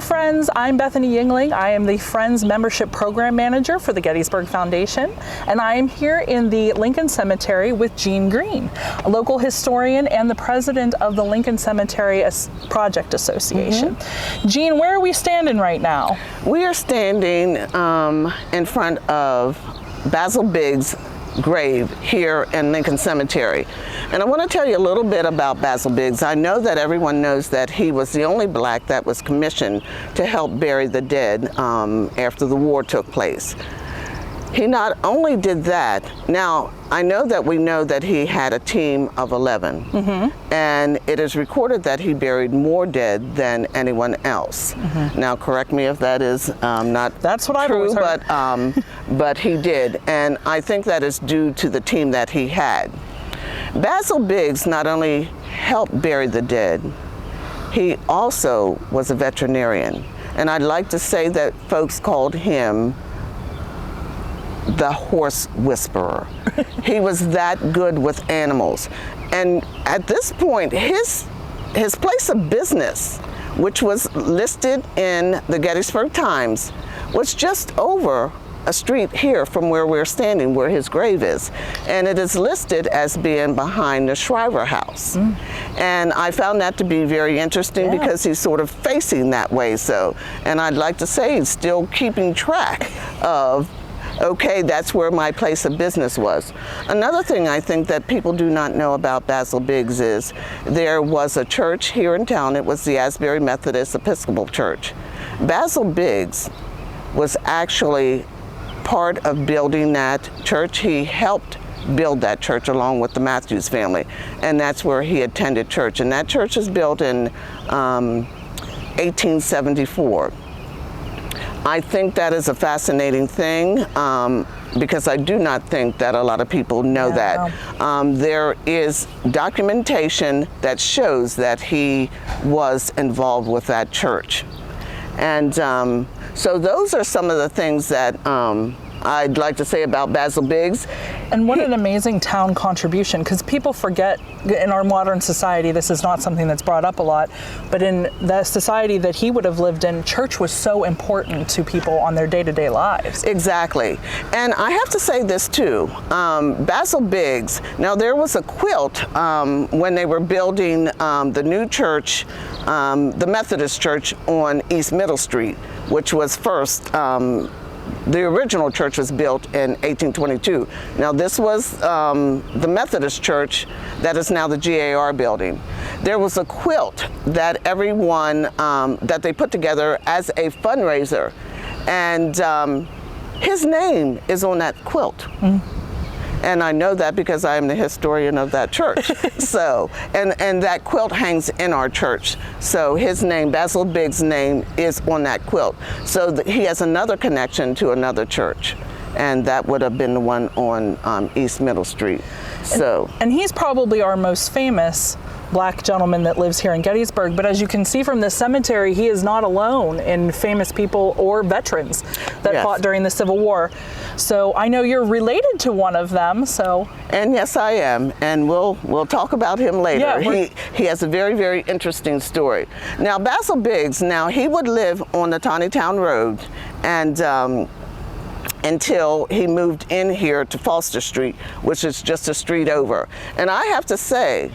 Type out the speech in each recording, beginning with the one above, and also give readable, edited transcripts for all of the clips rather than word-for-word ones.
friends, I'm Bethany Yingling. I am the Friends Membership Program Manager for the Gettysburg Foundation, and I am here in the Lincoln Cemetery with Gene Green, a local historian and the president of the Lincoln Cemetery Project Association. Gene, where are we standing right now? We are standing in front of Basil Biggs' grave here in Lincoln Cemetery. And I want to tell you a little bit about Basil Biggs. I know that everyone knows that he was the only black that was commissioned to help bury the dead after the war took place. He not only did that, now I know that he had a team of 11, and it is recorded that he buried more dead than anyone else. Now correct me if that is not That's what true, I've always heard. but he did, and I think that is due to the team that he had. Basil Biggs not only helped bury the dead, he also was a veterinarian, and I'd like to say that folks called him the horse whisperer. He was that good with animals. And at this point, his place of business, which was listed in the Gettysburg Times, was just over a street here from where we're standing, where his grave is. And it is listed as being behind the Shriver House. And I found that to be very interesting because he's sort of facing that way. And I'd like to say he's still keeping track of, okay, that's where my place of business was. Another thing I think that people do not know about Basil Biggs is there was a church here in town. It was the Asbury Methodist Episcopal Church. Basil Biggs was actually part of building that church. He helped build that church along with the Matthews family, and that's where he attended church. And that church was built in 1874. I think that is a fascinating thing because I do not think that a lot of people know that. There is documentation that shows that he was involved with that church. And so those are some of the things that I'd like to say about Basil Biggs. And what an amazing town contribution, because people forget in our modern society, this is not something that's brought up a lot, but in the society that he would have lived in, church was so important to people on their day-to-day lives. Exactly. And I have to say this too, Basil Biggs, now there was a quilt when they were building the new church, the Methodist Church on East Middle Street, which was first, the original church was built in 1822. Now this was the Methodist church that is now the GAR building. There was a quilt that everyone, that they put together as a fundraiser, and his name is on that quilt. And I know that because I am the historian of that church. And that quilt hangs in our church. So his name, Basil Biggs' name, is on that quilt. So he has another connection to another church. And that would have been the one on East Middle Street. And he's probably our most famous black gentleman that lives here in Gettysburg, but as you can see from this cemetery, he is not alone in famous people or veterans that fought during the Civil War. So I know you're related to one of them, so. And yes, I am, and we'll talk about him later. Yeah, he has a very, very interesting story. Now, Basil Biggs, he would live on the Tawnytown Road, and until he moved in here to Foster Street, which is just a street over. And I have to say,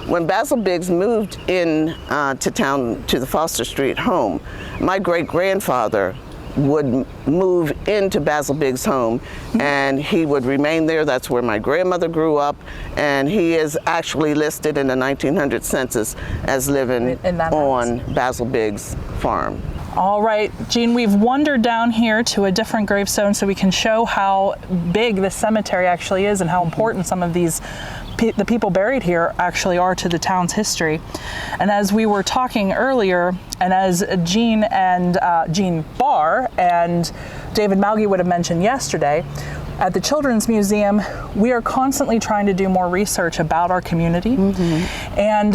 when Basil Biggs moved in to town, to the Foster Street home, my great-grandfather would move into Basil Biggs' home, and he would remain there. That's where my grandmother grew up, and he is actually listed in the 1900 census as living on Basil Biggs' farm. All right, Gene, we've wandered down here to a different gravestone so we can show how big this cemetery actually is and how important some of these the people buried here actually are to the town's history. And as we were talking earlier, and as Gene Barr and David Malgi would have mentioned yesterday, at the Children's Museum, we are constantly trying to do more research about our community. And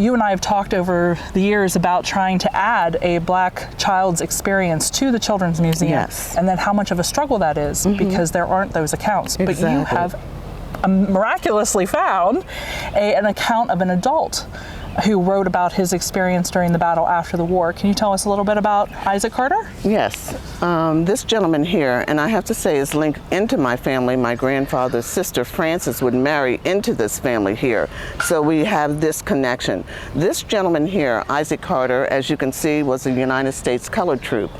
you and I have talked over the years about trying to add a black child's experience to the Children's Museum. And then how much of a struggle that is because there aren't those accounts. But you have miraculously found an account of an adult who wrote about his experience during the battle after the war. Can you tell us a little bit about Isaac Carter? Yes. This gentleman here, and I have to say is linked into my family. My grandfather's sister Frances would marry into this family here. So we have this connection. This gentleman here, Isaac Carter, as you can see, was a United States colored troop.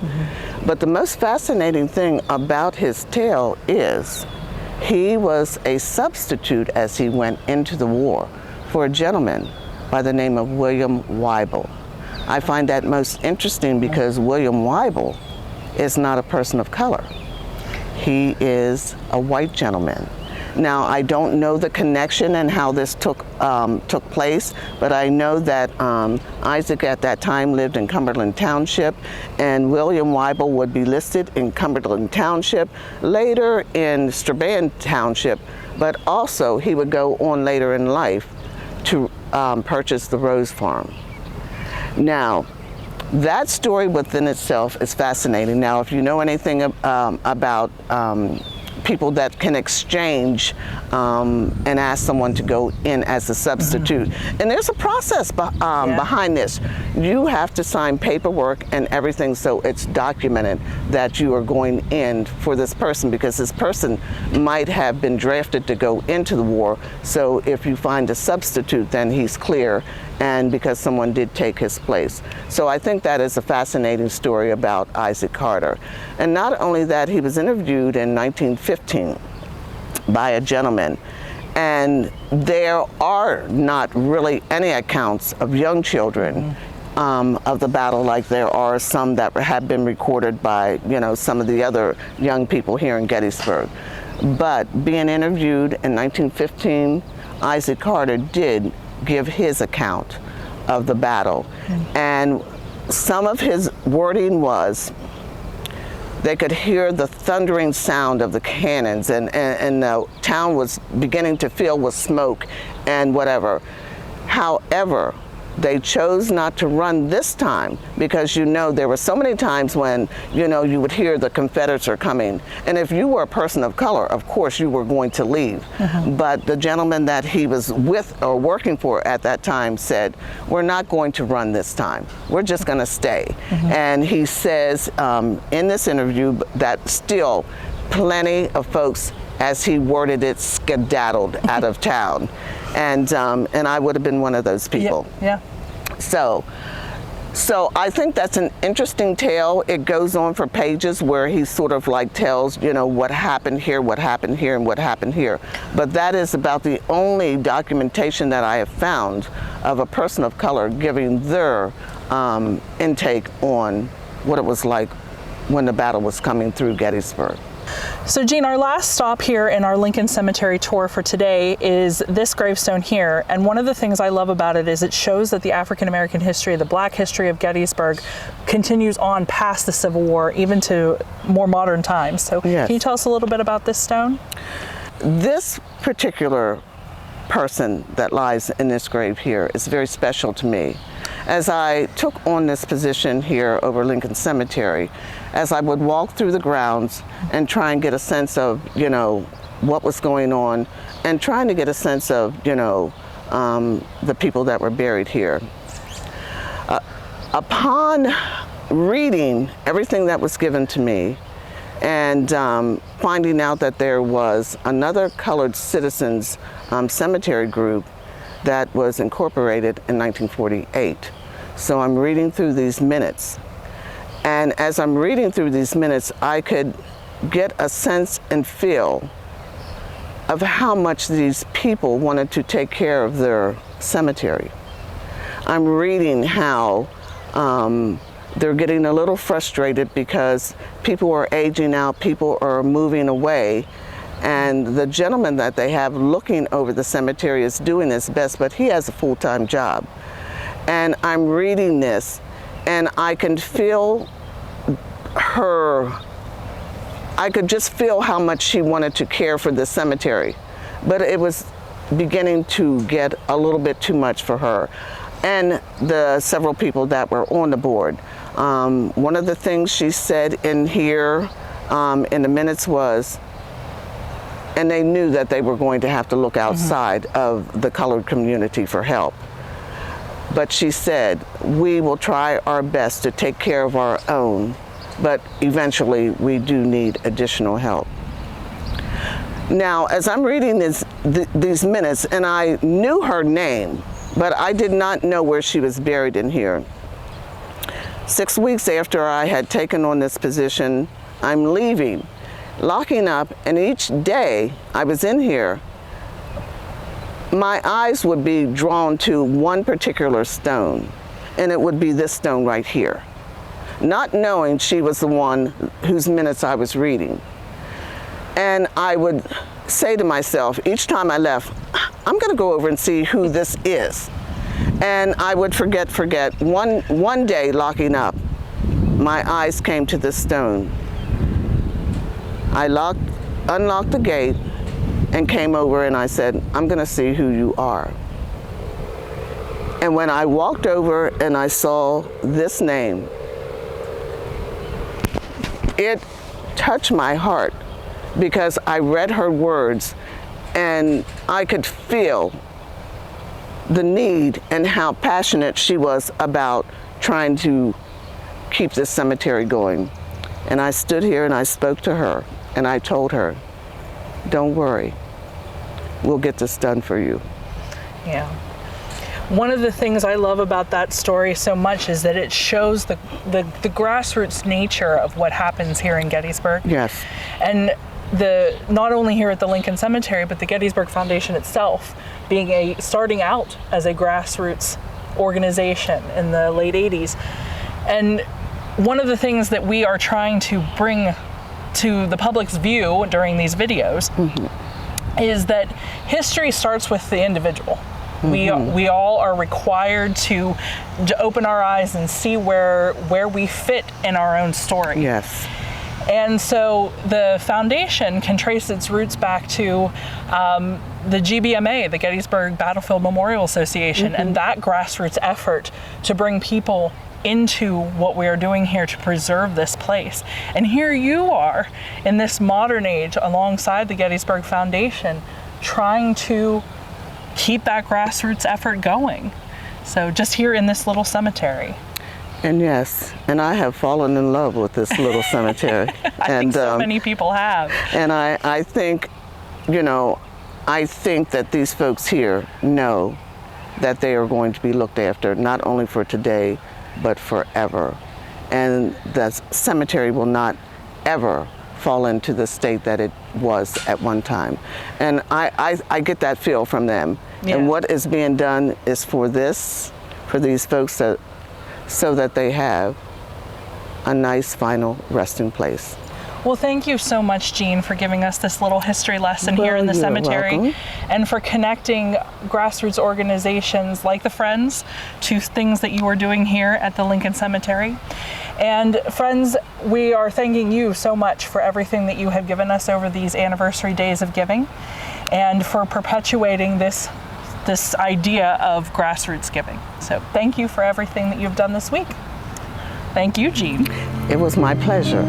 But the most fascinating thing about his tale is he was a substitute as he went into the war for a gentleman by the name of William Weibel. I find that most interesting because William Weibel is not a person of color. He is a white gentleman. Now, I don't know the connection and how this took place, but I know that Isaac at that time lived in Cumberland Township, and William Weibel would be listed in Cumberland Township, later in Strabane Township, but also he would go on later in life to purchase the Rose Farm. Now, that story within itself is fascinating. Now, if you know anything about people that can exchange and ask someone to go in as a substitute. And there's a process behind this. You have to sign paperwork and everything, so it's documented that you are going in for this person, because this person might have been drafted to go into the war. So if you find a substitute, then he's clear, and because someone did take his place. So I think that is a fascinating story about Isaac Carter. And not only that, he was interviewed in 1915 by a gentleman, and there are not really any accounts of young children of the battle like there are some that have been recorded by, you know, some of the other young people here in Gettysburg. But being interviewed in 1915, Isaac Carter did give his account of the battle. And some of his wording was, they could hear the thundering sound of the cannons, and the town was beginning to fill with smoke and whatever. However, they chose not to run this time, because, you know, there were so many times when, you know, you would hear the Confederates are coming. And if you were a person of color, of course you were going to leave. But the gentleman that he was with or working for at that time said, we're not going to run this time. We're just going to stay. And he says in this interview that still plenty of folks, as he worded it, skedaddled out of town. And I would have been one of those people. Yeah. So I think that's an interesting tale. It goes on for pages where he sort of like tells, you know, what happened here, what happened here, and what happened here. But that is about the only documentation that I have found of a person of color giving their intake on what it was like when the battle was coming through Gettysburg. So Jean, our last stop here in our Lincoln Cemetery tour for today is this gravestone here. And one of the things I love about it is it shows that the African American history, the Black history of Gettysburg, continues on past the Civil War, even to more modern times. So yes. Can you tell us a little bit about this stone? This particular person that lies in this grave here is very special to me. As I took on this position here over Lincoln Cemetery, as I would walk through the grounds and try and get a sense of, you know, what was going on, and trying to get a sense of, you know, the people that were buried here. Upon reading everything that was given to me, and finding out that there was another colored citizens cemetery group that was incorporated in 1948. So I'm reading through these minutes. And as I'm reading through these minutes, I could get a sense and feel of how much these people wanted to take care of their cemetery. I'm reading how they're getting a little frustrated because people are aging out, people are moving away, and the gentleman that they have looking over the cemetery is doing his best, but he has a full-time job. And I'm reading this, and I can feel her, I could just feel how much she wanted to care for the cemetery, but it was beginning to get a little bit too much for her and the several people that were on the board. One of the things she said in here in the minutes was, and they knew that they were going to have to look outside of the colored community for help. but she said, we will try our best to take care of our own, but eventually we do need additional help. Now, as I'm reading these minutes, and I knew her name, but I did not know where she was buried in here. 6 weeks after I had taken on this position, I'm leaving, locking up, and each day I was in here, my eyes would be drawn to one particular stone, and it would be this stone right here, not knowing she was the one whose minutes I was reading. And I would say to myself, each time I left, I'm going to go over and see who this is. And I would forget. One day, locking up, my eyes came to this stone. I unlocked the gate and came over, and I said, I'm going to see who you are. And when I walked over and I saw this name, it touched my heart, because I read her words and I could feel the need and how passionate she was about trying to keep this cemetery going. And I stood here and I spoke to her and I told her, don't worry, we'll get this done for you. Yeah. One of the things I love about that story so much is that it shows the grassroots nature of what happens here in Gettysburg. Yes. And not only here at the Lincoln Cemetery, but the Gettysburg Foundation itself being starting out as a grassroots organization in the late 80s. And one of the things that we are trying to bring to the public's view during these videos is that history starts with the individual. We all are required to open our eyes and see where we fit in our own story. Yes. And so the foundation can trace its roots back to the GBMA, the Gettysburg Battlefield Memorial Association, and that grassroots effort to bring people into what we are doing here to preserve this place. And here you are in this modern age alongside the Gettysburg Foundation trying to keep that grassroots effort going. So just here in this little cemetery. And yes, and I have fallen in love with this little cemetery. I think so many people have. And I think, I think that these folks here know that they are going to be looked after, not only for today, but forever. And the cemetery will not ever fall into the state that it was at one time. And I get that feel from them. Yeah. And what is being done is for these folks so that they have a nice final resting place. Well, thank you so much, Jean, for giving us this little history lesson here in the cemetery, welcome. And for connecting grassroots organizations like the Friends to things that you are doing here at the Lincoln Cemetery. And friends, we are thanking you so much for everything that you have given us over these anniversary days of giving, and for perpetuating this idea of grassroots giving. So thank you for everything that you've done this week. Thank you, Jean. It was my pleasure.